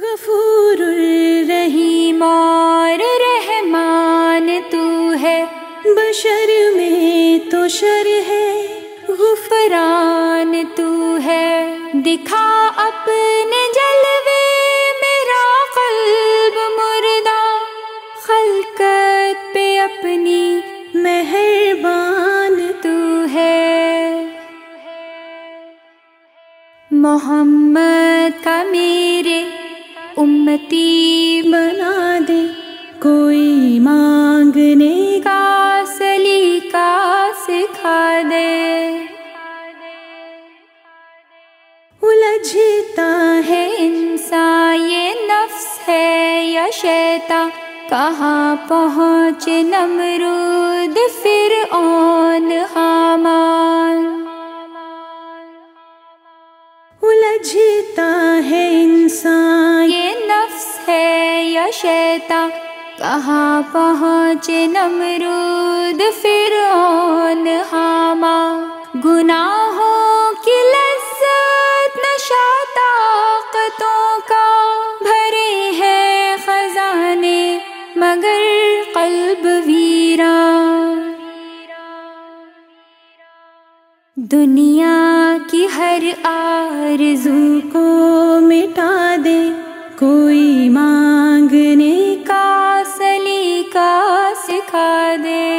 غفور الرحیم اور رحمان تو ہے، بشر میں تو شر ہے غفران تو ہے، دکھا اپنے جلوے میرا قلب مردہ، خلقت پہ اپنی مہربان تو ہے۔ محمد کا میرے امتی بنا دے، کوئی مانگنے کا سلیقہ سکھا دے۔ الجھتا ہے انسان یہ نفس ہے یا شیطان، کہاں پہنچے نمرود فرعون حامان۔ الجھتا ہے انسان یہ نفس ہے یا شیطان، کہاں پہنچے نمرود فرعون حامان۔ گناہوں کی لذت نشہ طاقتوں کا، بھرے ہیں خزانے مگر قلب ویران۔ دنیا کی ہر آرزو کو مٹا دے، کوئی مانگنے کا سلیقہ سکھا دے۔